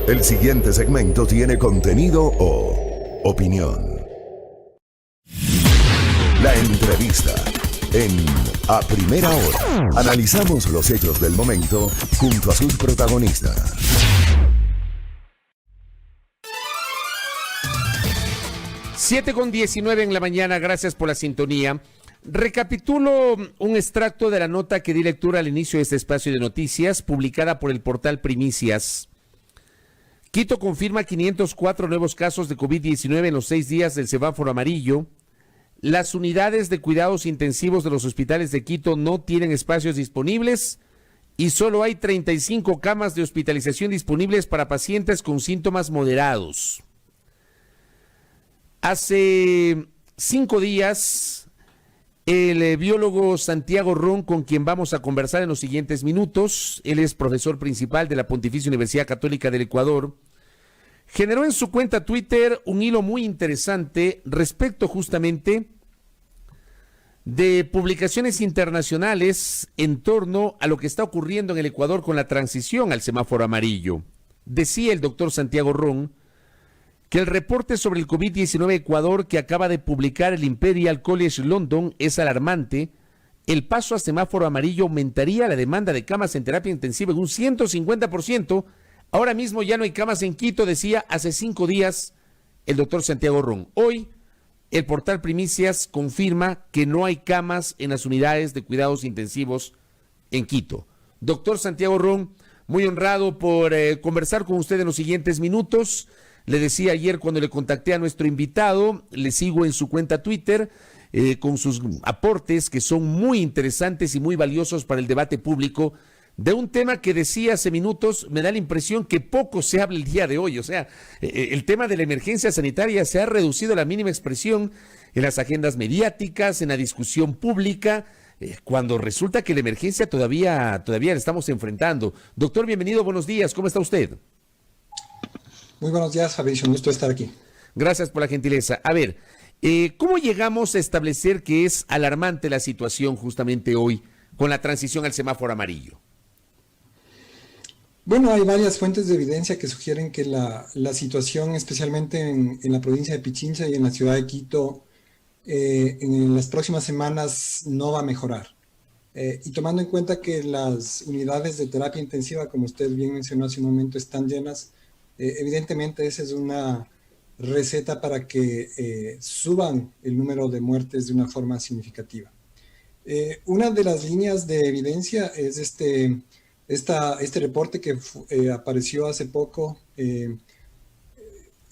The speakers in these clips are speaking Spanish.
El siguiente segmento tiene contenido o opinión. La entrevista en A Primera Hora. Analizamos los hechos del momento junto a sus protagonistas. 7:19 en la mañana, gracias por la sintonía. Recapitulo un extracto de la nota que di lectura al inicio de este espacio de noticias, publicada por el portal Primicias. Quito confirma 504 nuevos casos de COVID-19 en los 6 días del semáforo amarillo. Las unidades de cuidados intensivos de los hospitales de Quito no tienen espacios disponibles y solo hay 35 camas de hospitalización disponibles para pacientes con síntomas moderados. Hace 5 días, el biólogo Santiago Ron, con quien vamos a conversar en los siguientes minutos, él es profesor principal de la Pontificia Universidad Católica del Ecuador, generó en su cuenta Twitter un hilo muy interesante respecto justamente de publicaciones internacionales en torno a lo que está ocurriendo en el Ecuador con la transición al semáforo amarillo. Decía el doctor Santiago Ron que el reporte sobre el COVID-19 Ecuador que acaba de publicar el Imperial College London es alarmante. El paso a semáforo amarillo aumentaría la demanda de camas en terapia intensiva en un 150%. Ahora mismo ya no hay camas en Quito, decía hace 5 días el doctor Santiago Ron. Hoy, el portal Primicias confirma que no hay camas en las unidades de cuidados intensivos en Quito. Doctor Santiago Ron, muy honrado por conversar con usted en los siguientes minutos. Le decía ayer cuando le contacté a nuestro invitado, le sigo en su cuenta Twitter con sus aportes que son muy interesantes y muy valiosos para el debate público de un tema que decía hace minutos, me da la impresión que poco se habla el día de hoy. O sea, el tema de la emergencia sanitaria se ha reducido a la mínima expresión en las agendas mediáticas, en la discusión pública, cuando resulta que la emergencia todavía la estamos enfrentando. Doctor, bienvenido, buenos días, ¿cómo está usted? Muy buenos días, Fabricio, un gusto estar aquí. Gracias por la gentileza. A ver, ¿cómo llegamos a establecer que es alarmante la situación justamente hoy con la transición al semáforo amarillo? Bueno, hay varias fuentes de evidencia que sugieren que la situación, especialmente en la provincia de Pichincha y en la ciudad de Quito, en las próximas semanas no va a mejorar. Y tomando en cuenta que las unidades de terapia intensiva, como usted bien mencionó hace un momento, están llenas, evidentemente esa es una receta para que suban el número de muertes de una forma significativa. Una de las líneas de evidencia es este reporte que apareció hace poco, en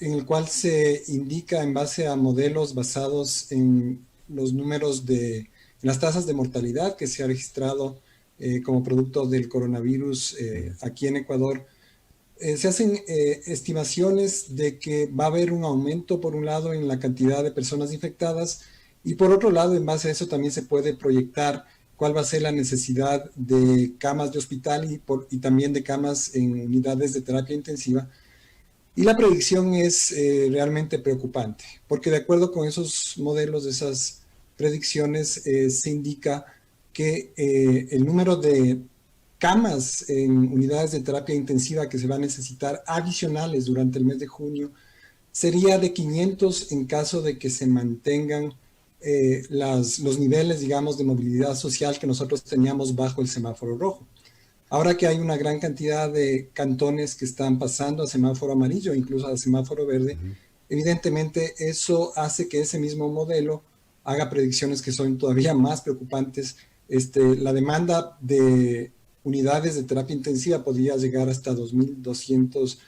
el cual se indica en base a modelos basados en los números en las tasas de mortalidad que se ha registrado como producto del coronavirus aquí en Ecuador. Se hacen estimaciones de que va a haber un aumento, por un lado, en la cantidad de personas infectadas y por otro lado, en base a eso también se puede proyectar cuál va a ser la necesidad de camas de hospital y también de camas en unidades de terapia intensiva. Y la predicción es realmente preocupante, porque de acuerdo con esos modelos, esas predicciones, se indica que el número de camas en unidades de terapia intensiva que se va a necesitar adicionales durante el mes de junio sería de 500 en caso de que se mantengan los niveles, digamos, de movilidad social que nosotros teníamos bajo el semáforo rojo. Ahora que hay una gran cantidad de cantones que están pasando a semáforo amarillo, incluso a semáforo verde, evidentemente eso hace que ese mismo modelo haga predicciones que son todavía más preocupantes. La demanda de unidades de terapia intensiva podría llegar hasta 2.200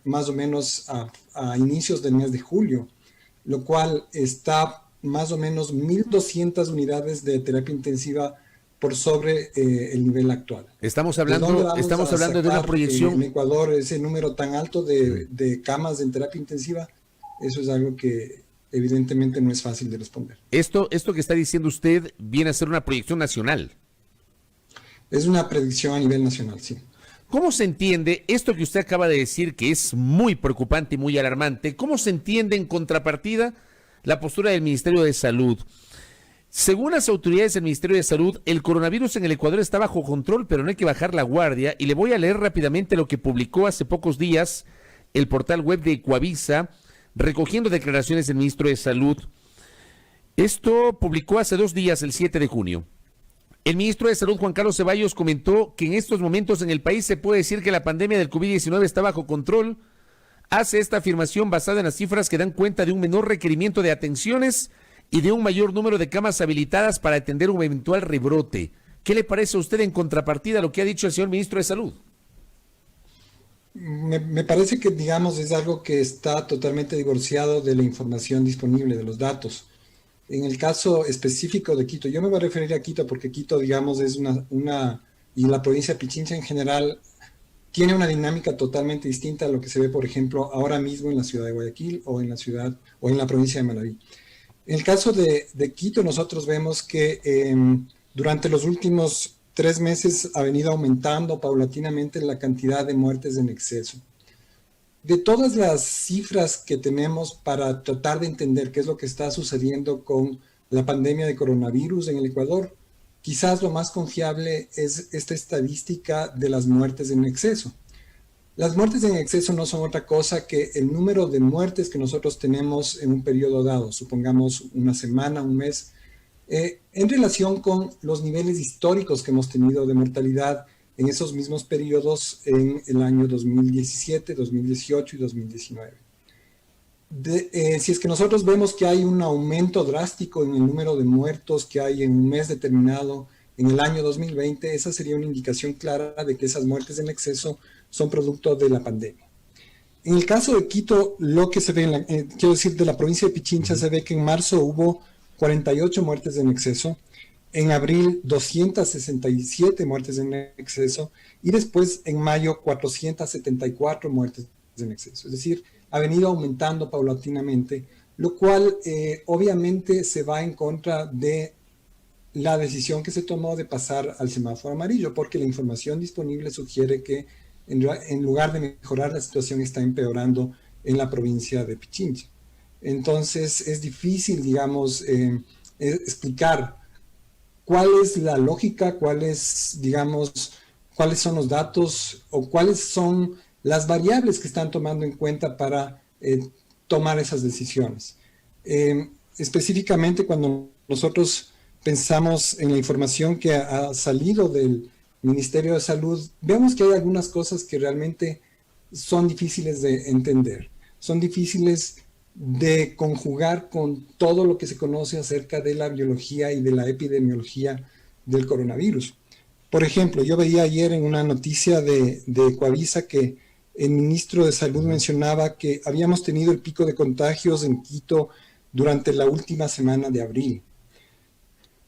más o menos a inicios del mes de julio, lo cual está más o menos 1.200 unidades de terapia intensiva por sobre el nivel actual. Estamos hablando de una proyección. En Ecuador, ese número tan alto de camas en terapia intensiva, eso es algo que evidentemente no es fácil de responder. Esto que está diciendo usted viene a ser una proyección nacional. Es una predicción a nivel nacional, sí. ¿Cómo se entiende esto que usted acaba de decir, que es muy preocupante y muy alarmante? ¿Cómo se entiende en contrapartida la postura del Ministerio de Salud? Según las autoridades del Ministerio de Salud, el coronavirus en el Ecuador está bajo control, pero no hay que bajar la guardia. Y le voy a leer rápidamente lo que publicó hace pocos días el portal web de Ecuavisa, recogiendo declaraciones del ministro de Salud. Esto publicó hace 2 días, el 7 de junio. El ministro de Salud, Juan Carlos Ceballos, comentó que en estos momentos en el país se puede decir que la pandemia del COVID-19 está bajo control. Hace esta afirmación basada en las cifras que dan cuenta de un menor requerimiento de atenciones y de un mayor número de camas habilitadas para atender un eventual rebrote. ¿Qué le parece a usted en contrapartida a lo que ha dicho el señor ministro de Salud? Me parece que, digamos, es algo que está totalmente divorciado de la información disponible, de los datos. En el caso específico de Quito, yo me voy a referir a Quito porque Quito, digamos, es y la provincia de Pichincha en general, tiene una dinámica totalmente distinta a lo que se ve, por ejemplo, ahora mismo en la ciudad de Guayaquil o en la provincia de Manabí. En el caso de Quito, nosotros vemos que durante los últimos 3 meses ha venido aumentando paulatinamente la cantidad de muertes en exceso. De todas las cifras que tenemos para tratar de entender qué es lo que está sucediendo con la pandemia de coronavirus en el Ecuador, quizás lo más confiable es esta estadística de las muertes en exceso. Las muertes en exceso no son otra cosa que el número de muertes que nosotros tenemos en un periodo dado, supongamos una semana, un mes, en relación con los niveles históricos que hemos tenido de mortalidad en esos mismos periodos en el año 2017, 2018 y 2019. Si es que nosotros vemos que hay un aumento drástico en el número de muertos que hay en un mes determinado en el año 2020, esa sería una indicación clara de que esas muertes en exceso son producto de la pandemia. En el caso de Quito, lo que se ve, quiero decir, de la provincia de Pichincha, se ve que en marzo hubo 48 muertes en exceso, en abril 267 muertes en exceso y después en mayo 474 muertes en exceso. Es decir, ha venido aumentando paulatinamente, lo cual obviamente se va en contra de la decisión que se tomó de pasar al semáforo amarillo, porque la información disponible sugiere que en lugar de mejorar la situación está empeorando en la provincia de Pichincha. Entonces es difícil, digamos, explicar cuál es la lógica, cuáles son los datos o cuáles son las variables que están tomando en cuenta para tomar esas decisiones. Específicamente cuando nosotros pensamos en la información que ha salido del Ministerio de Salud, vemos que hay algunas cosas que realmente son difíciles de entender, son difíciles de conjugar con todo lo que se conoce acerca de la biología y de la epidemiología del coronavirus. Por ejemplo, yo veía ayer en una noticia de Ecuavisa que el ministro de Salud mencionaba que habíamos tenido el pico de contagios en Quito durante la última semana de abril.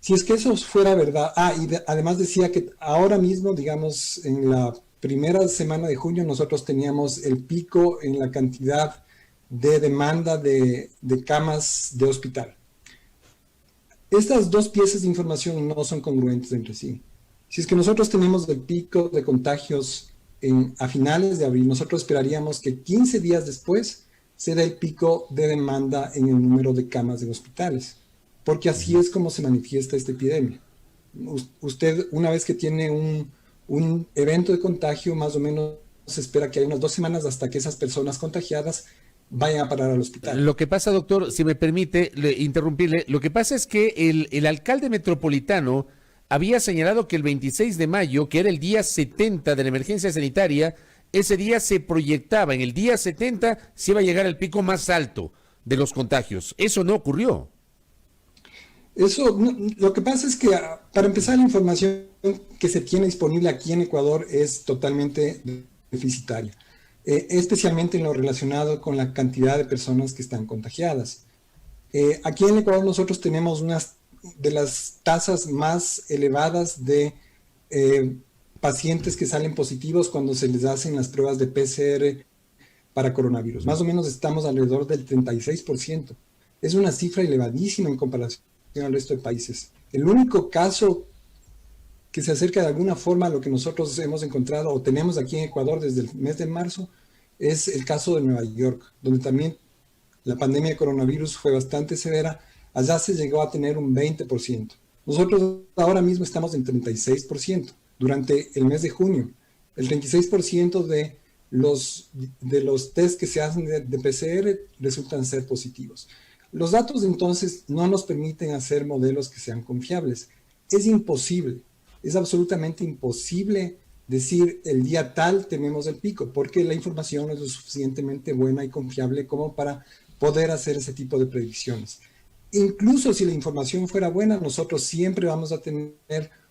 Si es que eso fuera verdad, además decía que ahora mismo, digamos, en la primera semana de junio nosotros teníamos el pico en la cantidad de demanda de camas de hospital. Estas dos piezas de información no son congruentes entre sí. Si es que nosotros tenemos el pico de contagios a finales de abril, nosotros esperaríamos que 15 días después se dé el pico de demanda en el número de camas de hospitales, porque así es como se manifiesta esta epidemia. Usted, una vez que tiene un evento de contagio, más o menos se espera que haya unas 2 semanas hasta que esas personas contagiadas vayan a parar al hospital. Lo que pasa, doctor, si me permite interrumpirle, lo que pasa es que el alcalde metropolitano había señalado que el 26 de mayo, que era el día 70 de la emergencia sanitaria, ese día se proyectaba, en el día 70 se iba a llegar al pico más alto de los contagios. Eso no ocurrió. Lo que pasa es que, para empezar, la información que se tiene disponible aquí en Ecuador es totalmente deficitaria, especialmente en lo relacionado con la cantidad de personas que están contagiadas. Aquí en Ecuador nosotros tenemos unas de las tasas más elevadas de pacientes que salen positivos cuando se les hacen las pruebas de PCR para coronavirus. Más o menos estamos alrededor del 36%. Es una cifra elevadísima en comparación al resto de países. El único caso que se acerca de alguna forma a lo que nosotros hemos encontrado o tenemos aquí en Ecuador desde el mes de marzo es el caso de Nueva York, donde también la pandemia de coronavirus fue bastante severa, Allá se llegó a tener un 20%. Nosotros ahora mismo estamos en 36%. Durante el mes de junio, el 36% de los test que se hacen de PCR resultan ser positivos. Los datos entonces no nos permiten hacer modelos que sean confiables. Es imposible, es absolutamente imposible decir el día tal tenemos el pico, porque la información no es lo suficientemente buena y confiable como para poder hacer ese tipo de predicciones. Incluso si la información fuera buena, nosotros siempre vamos a tener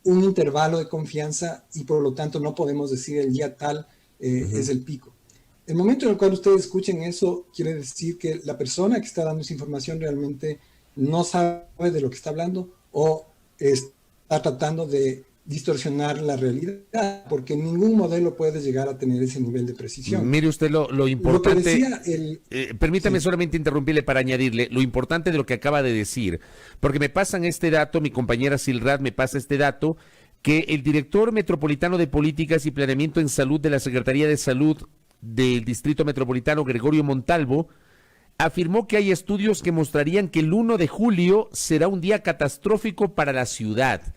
un intervalo de confianza y por lo tanto no podemos decir el día tal es el pico. El momento en el cual ustedes escuchen eso quiere decir que la persona que está dando esa información realmente no sabe de lo que está hablando o está tratando de distorsionar la realidad, porque ningún modelo puede llegar a tener ese nivel de precisión. Mire usted lo importante, lo que decía permítame sí. solamente interrumpirle para añadirle lo importante de lo que acaba de decir, porque me pasan este dato, mi compañera Silrat me pasa este dato, que el director metropolitano de Políticas y Planeamiento en Salud de la Secretaría de Salud del Distrito Metropolitano, Gregorio Montalvo, afirmó que hay estudios que mostrarían que el 1 de julio será un día catastrófico para la ciudad.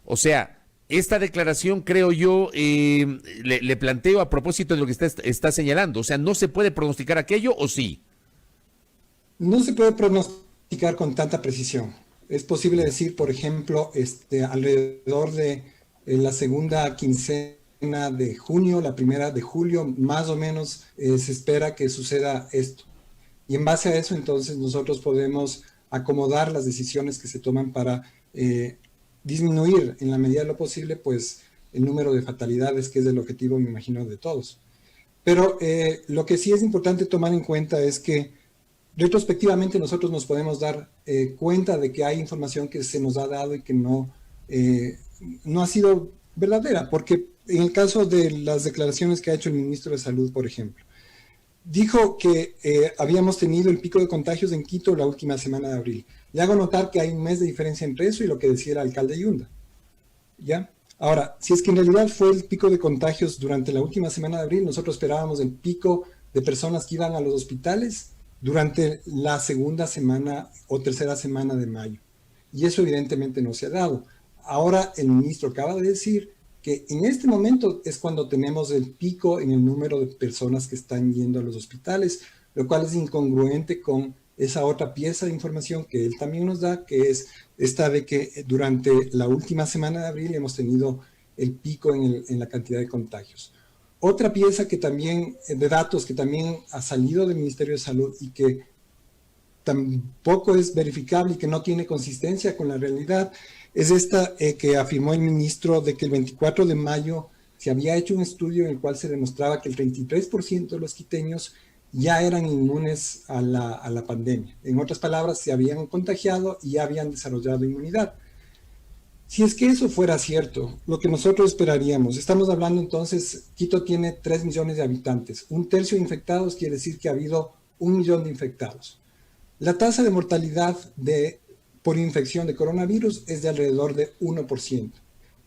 O sea, esta declaración, creo yo, le planteo a propósito de lo que está señalando. O sea, ¿no se puede pronosticar aquello o sí? No se puede pronosticar con tanta precisión. Es posible decir, por ejemplo, alrededor de la segunda quincena de junio, la primera de julio, más o menos se espera que suceda esto. Y en base a eso, entonces, nosotros podemos acomodar las decisiones que se toman para disminuir en la medida de lo posible, pues, el número de fatalidades, que es el objetivo, me imagino, de todos. Pero lo que sí es importante tomar en cuenta es que retrospectivamente nosotros nos podemos dar cuenta de que hay información que se nos ha dado y que no ha sido verdadera, porque en el caso de las declaraciones que ha hecho el ministro de Salud, por ejemplo, dijo que habíamos tenido el pico de contagios en Quito la última semana de abril. Le hago notar que hay un mes de diferencia entre eso y lo que decía el alcalde Yunda. ¿Ya? Ahora, si es que en realidad fue el pico de contagios durante la última semana de abril, nosotros esperábamos el pico de personas que iban a los hospitales durante la segunda semana o tercera semana de mayo. Y eso evidentemente no se ha dado. Ahora el ministro acaba de decir que en este momento es cuando tenemos el pico en el número de personas que están yendo a los hospitales, lo cual es incongruente con esa otra pieza de información que él también nos da, que es esta de que durante la última semana de abril hemos tenido el pico en la cantidad de contagios. Otra pieza que también, de datos que también ha salido del Ministerio de Salud y que tampoco es verificable y que no tiene consistencia con la realidad, es esta que afirmó el ministro de que el 24 de mayo se había hecho un estudio en el cual se demostraba que el 33% de los quiteños ya eran inmunes a la pandemia. En otras palabras, se habían contagiado y ya habían desarrollado inmunidad. Si es que eso fuera cierto, lo que nosotros esperaríamos, estamos hablando entonces, Quito tiene 3 millones de habitantes, 1/3 de infectados quiere decir que ha habido 1 millón de infectados. La tasa de mortalidad por infección de coronavirus es de alrededor de 1%.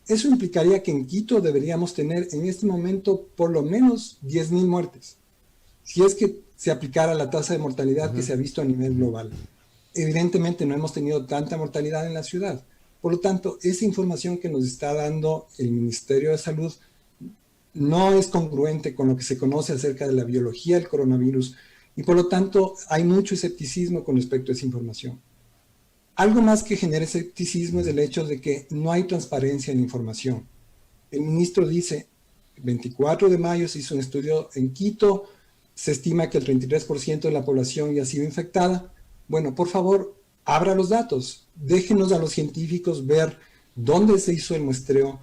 Eso implicaría que en Quito deberíamos tener en este momento por lo menos 10,000 muertes, si es que se aplicara la tasa de mortalidad que se ha visto a nivel global. Evidentemente no hemos tenido tanta mortalidad en la ciudad. Por lo tanto, esa información que nos está dando el Ministerio de Salud no es congruente con lo que se conoce acerca de la biología del coronavirus y por lo tanto hay mucho escepticismo con respecto a esa información. Algo más que genera escepticismo es el hecho de que no hay transparencia en la información. El ministro dice, el 24 de mayo se hizo un estudio en Quito, se estima que el 33% de la población ya ha sido infectada. Bueno, por favor, abra los datos, déjenos a los científicos ver dónde se hizo el muestreo,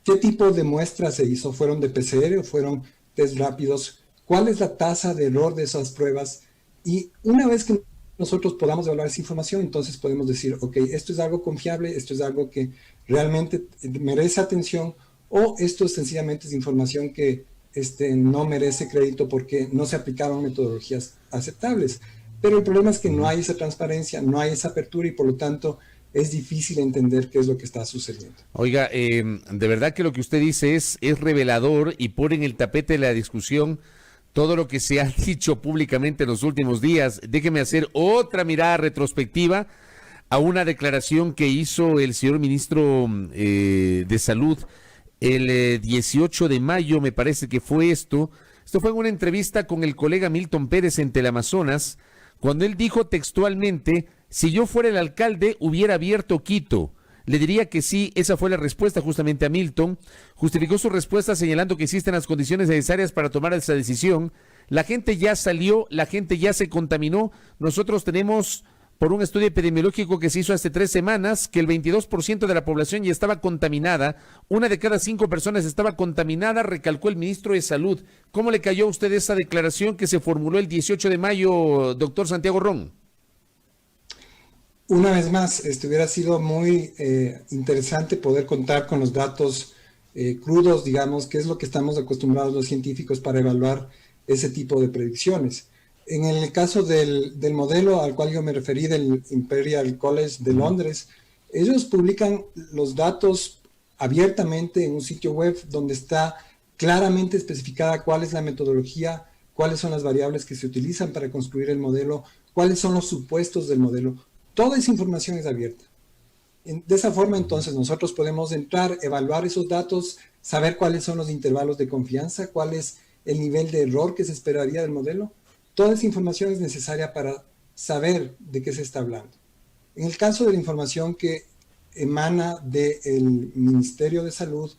qué tipo de muestras se hizo, fueron de PCR o fueron test rápidos, cuál es la tasa de error de esas pruebas. Y una vez que nosotros podamos evaluar esa información, entonces podemos decir, ok, esto es algo confiable, esto es algo que realmente merece atención, o esto sencillamente es información que no merece crédito porque no se aplicaron metodologías aceptables. Pero el problema es que no hay esa transparencia, no hay esa apertura y por lo tanto es difícil entender qué es lo que está sucediendo. Oiga, de verdad que lo que usted dice es revelador y pone en el tapete de la discusión todo lo que se ha dicho públicamente en los últimos días. Déjeme hacer otra mirada retrospectiva a una declaración que hizo el señor ministro de Salud el 18 de mayo, me parece que fue esto. Esto fue en una entrevista con el colega Milton Pérez en Teleamazonas, cuando él dijo textualmente: si yo fuera el alcalde, hubiera abierto Quito. Le diría que sí. Esa fue la respuesta justamente a Milton. Justificó su respuesta señalando que existen las condiciones necesarias para tomar esa decisión. La gente ya salió, la gente ya se contaminó. Nosotros tenemos, por un estudio epidemiológico que se hizo hace 3 semanas, que el 22% de la población ya estaba contaminada. 1 de cada 5 personas estaba contaminada, recalcó el ministro de Salud. ¿Cómo le cayó a usted esa declaración que se formuló el 18 de mayo, doctor Santiago Ron? Una vez más, hubiera sido muy interesante poder contar con los datos crudos, digamos, que es lo que estamos acostumbrados los científicos para evaluar ese tipo de predicciones. En el caso del modelo al cual yo me referí, del Imperial College de Londres, ellos publican los datos abiertamente en un sitio web donde está claramente especificada cuál es la metodología, cuáles son las variables que se utilizan para construir el modelo, cuáles son los supuestos del modelo. Toda esa información es abierta. De esa forma, entonces, nosotros podemos entrar, evaluar esos datos, saber cuáles son los intervalos de confianza, cuál es el nivel de error que se esperaría del modelo. Toda esa información es necesaria para saber de qué se está hablando. En el caso de la información que emana del Ministerio de Salud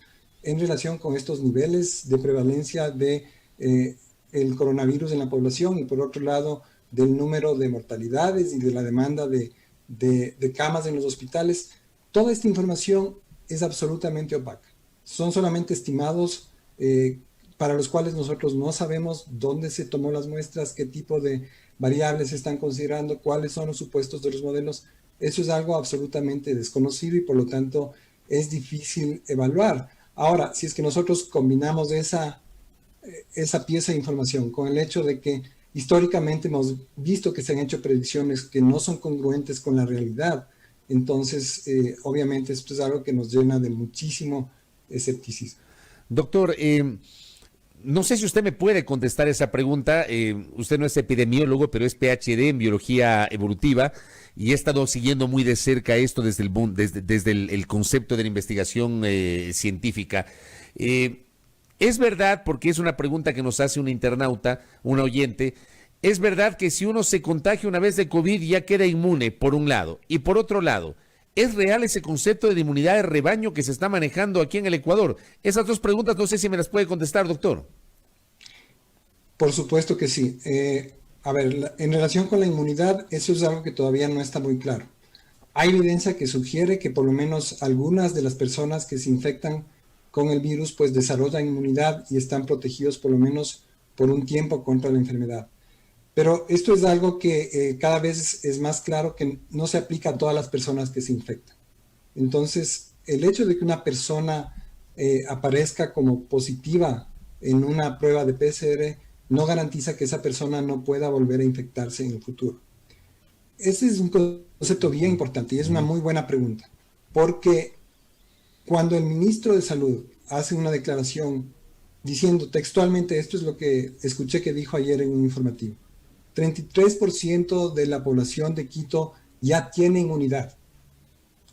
en relación con estos niveles de prevalencia de el coronavirus en la población y, por otro lado, del número de mortalidades y de la demanda de camas en los hospitales, toda esta información es absolutamente opaca. Son solamente estimados para los cuales nosotros no sabemos dónde se tomó las muestras, qué tipo de variables se están considerando, cuáles son los supuestos de los modelos. Eso es algo absolutamente desconocido y por lo tanto es difícil evaluar. Ahora, si es que nosotros combinamos esa pieza de información con el hecho de que históricamente hemos visto que se han hecho predicciones que no son congruentes con la realidad, entonces obviamente esto es algo que nos llena de muchísimo escepticismo. Doctor, no sé si usted me puede contestar esa pregunta. Usted no es epidemiólogo, pero es PhD en biología evolutiva y he estado siguiendo muy de cerca esto desde el concepto de la investigación científica. Es verdad, porque es una pregunta que nos hace un internauta, un oyente, es verdad que si uno se contagia una vez de COVID ya queda inmune, por un lado, y por otro lado, ¿es real ese concepto de inmunidad de rebaño que se está manejando aquí en el Ecuador? Esas 2 preguntas no sé si me las puede contestar, doctor. Por supuesto que sí. A ver, en relación con la inmunidad, eso es algo que todavía no está muy claro. Hay evidencia que sugiere que por lo menos algunas de las personas que se infectan con el virus pues desarrollan inmunidad y están protegidos por lo menos por un tiempo contra la enfermedad. Pero esto es algo que cada vez es más claro que no se aplica a todas las personas que se infectan. Entonces, el hecho de que una persona aparezca como positiva en una prueba de PCR no garantiza que esa persona no pueda volver a infectarse en el futuro. Ese es un concepto bien importante y es una muy buena pregunta, porque cuando el ministro de Salud hace una declaración diciendo textualmente, esto es lo que escuché que dijo ayer en un informativo, 33% de la población de Quito ya tiene inmunidad,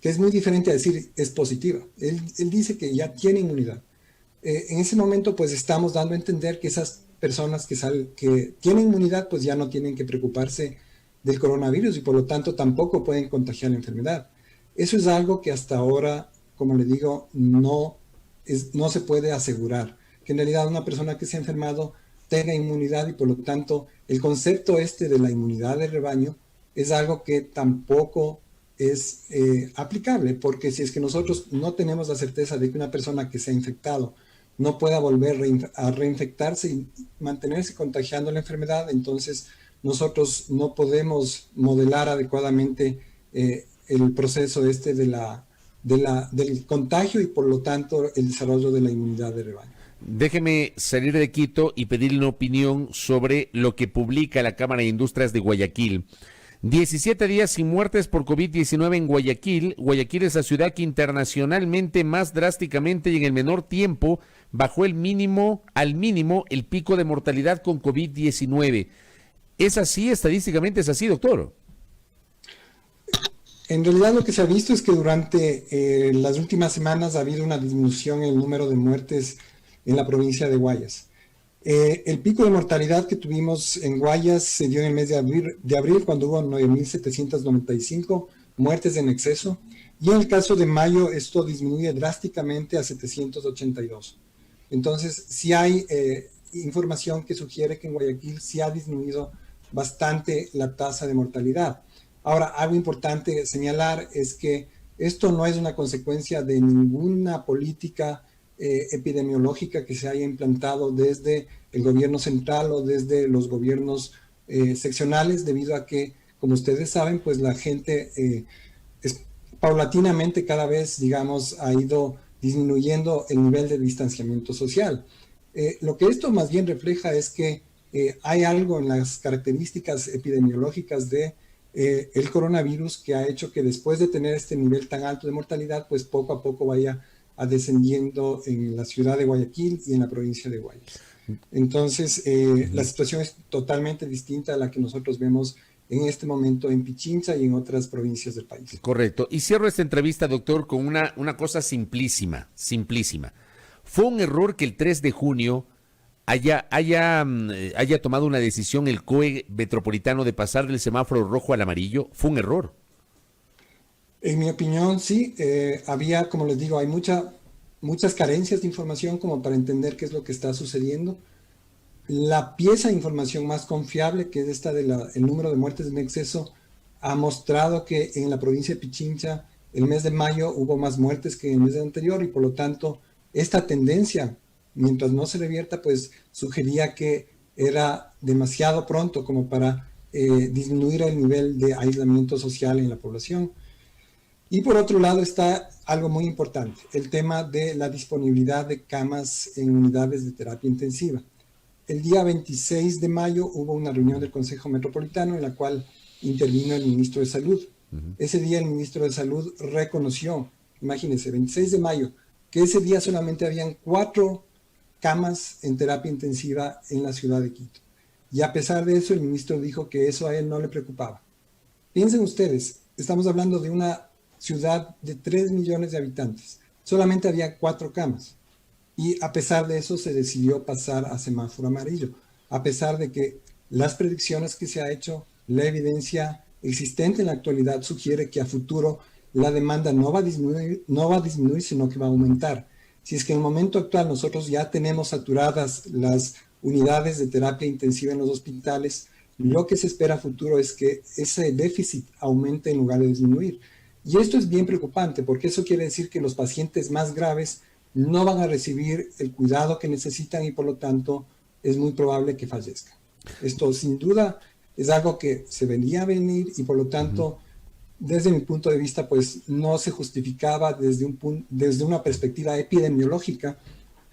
que es muy diferente a decir es positiva. Él dice que ya tiene inmunidad. En ese momento pues estamos dando a entender que esas personas que tienen inmunidad pues ya no tienen que preocuparse del coronavirus y por lo tanto tampoco pueden contagiar la enfermedad. Eso es algo que hasta ahora, como le digo, no se puede asegurar, que en realidad una persona que se ha enfermado tenga inmunidad y por lo tanto el concepto de la inmunidad de rebaño es algo que tampoco es aplicable, porque si es que nosotros no tenemos la certeza de que una persona que se ha infectado no pueda volver a reinfectarse y mantenerse contagiando la enfermedad, entonces nosotros no podemos modelar adecuadamente el proceso del contagio y por lo tanto el desarrollo de la inmunidad de rebaño. Déjeme salir de Quito y pedirle una opinión sobre lo que publica la Cámara de Industrias de Guayaquil. 17 días sin muertes por COVID-19 en Guayaquil. Guayaquil es la ciudad que internacionalmente más drásticamente y en el menor tiempo bajó al mínimo el pico de mortalidad con COVID-19. ¿Es así? Estadísticamente es así, doctor. En realidad lo que se ha visto es que durante las últimas semanas ha habido una disminución en el número de muertes en la provincia de Guayas. El pico de mortalidad que tuvimos en Guayas se dio en el mes de abril cuando hubo 9.795 muertes en exceso, y en el caso de mayo esto disminuye drásticamente a 782. Entonces sí hay información que sugiere que en Guayaquil sí ha disminuido bastante la tasa de mortalidad. Ahora, algo importante señalar es que esto no es una consecuencia de ninguna política epidemiológica que se haya implantado desde el gobierno central o desde los gobiernos seccionales, debido a que, como ustedes saben, pues la gente paulatinamente cada vez, digamos, ha ido disminuyendo el nivel de distanciamiento social. Lo que esto más bien refleja es que hay algo en las características epidemiológicas de el coronavirus que ha hecho que después de tener este nivel tan alto de mortalidad, pues poco a poco vaya descendiendo en la ciudad de Guayaquil y en la provincia de Guayas. Entonces, la situación es totalmente distinta a la que nosotros vemos en este momento en Pichincha y en otras provincias del país. Correcto. Y cierro esta entrevista, doctor, con una cosa simplísima. Fue un error que el 3 de junio haya tomado una decisión el COE metropolitano de pasar del semáforo rojo al amarillo. ¿Fue un error? En mi opinión, sí. Había, como les digo, hay muchas carencias de información como para entender qué es lo que está sucediendo. La pieza de información más confiable, que es esta del número de muertes en exceso, ha mostrado que en la provincia de Pichincha el mes de mayo hubo más muertes que en el mes anterior, y por lo tanto esta tendencia, mientras no se revierta, pues sugería que era demasiado pronto como para disminuir el nivel de aislamiento social en la población. Y por otro lado está algo muy importante, el tema de la disponibilidad de camas en unidades de terapia intensiva. El día 26 de mayo hubo una reunión del Consejo Metropolitano en la cual intervino el ministro de Salud. Ese día el ministro de Salud reconoció, imagínense, 26 de mayo, que ese día solamente habían 4 camas en terapia intensiva en la ciudad de Quito. Y a pesar de eso, el ministro dijo que eso a él no le preocupaba. Piensen ustedes, estamos hablando de una ciudad de 3 millones de habitantes. Solamente había 4 camas. Y a pesar de eso se decidió pasar a semáforo amarillo. A pesar de que las predicciones que se ha hecho, la evidencia existente en la actualidad sugiere que a futuro la demanda no va a disminuir, sino que va a aumentar. Si es que en el momento actual nosotros ya tenemos saturadas las unidades de terapia intensiva en los hospitales, lo que se espera a futuro es que ese déficit aumente en lugar de disminuir. Y esto es bien preocupante, porque eso quiere decir que los pacientes más graves no van a recibir el cuidado que necesitan y por lo tanto es muy probable que fallezcan. Esto sin duda es algo que se venía a venir y por lo tanto, desde mi punto de vista, pues no se justificaba desde una perspectiva epidemiológica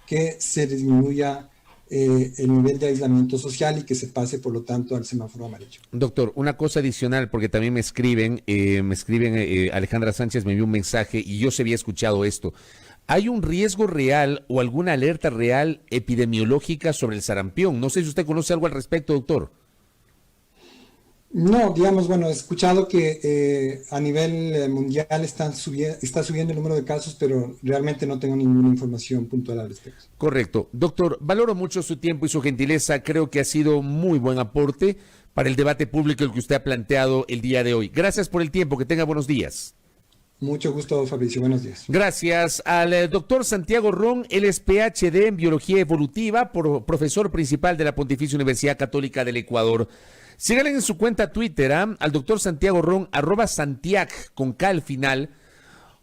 que se disminuya el nivel de aislamiento social y que se pase por lo tanto al semáforo amarillo. Doctor, una cosa adicional, porque también me escriben, Alejandra Sánchez me envió un mensaje y yo se había escuchado esto. ¿Hay un riesgo real o alguna alerta real epidemiológica sobre el sarampión? No sé si usted conoce algo al respecto, doctor. No, digamos, bueno, he escuchado que a nivel mundial está subiendo el número de casos, pero realmente no tengo ninguna información puntual al respecto. Correcto. Doctor, valoro mucho su tiempo y su gentileza. Creo que ha sido muy buen aporte para el debate público el que usted ha planteado el día de hoy. Gracias por el tiempo. Que tenga buenos días. Mucho gusto, Fabricio. Buenos días. Gracias al doctor Santiago Ron. Él es PhD en Biología Evolutiva, profesor principal de la Pontificia Universidad Católica del Ecuador. Síganle en su cuenta Twitter al doctor Santiago Ron, @Santiac, con K al final,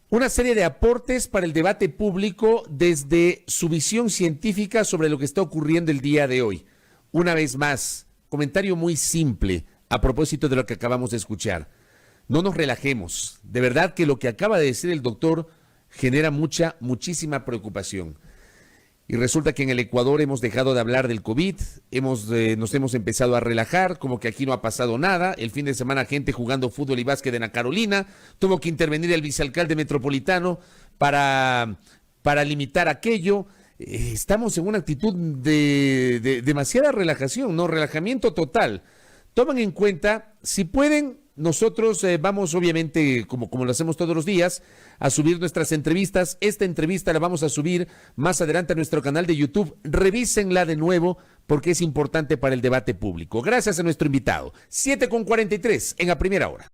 una serie de aportes para el debate público desde su visión científica sobre lo que está ocurriendo el día de hoy. Una vez más, comentario muy simple a propósito de lo que acabamos de escuchar. No nos relajemos. De verdad que lo que acaba de decir el doctor genera muchísima preocupación. Y resulta que en el Ecuador hemos dejado de hablar del COVID, nos hemos empezado a relajar, como que aquí no ha pasado nada. El fin de semana gente jugando fútbol y básquet en la Carolina, tuvo que intervenir el vicealcalde metropolitano para limitar aquello. Estamos en una actitud de demasiada relajación, no relajamiento total. Tomen en cuenta, si pueden, nosotros vamos obviamente, como lo hacemos todos los días, a subir nuestras entrevistas. Esta entrevista la vamos a subir más adelante a nuestro canal de YouTube. Revísenla de nuevo porque es importante para el debate público. Gracias a nuestro invitado. 7:43 en A Primera Hora.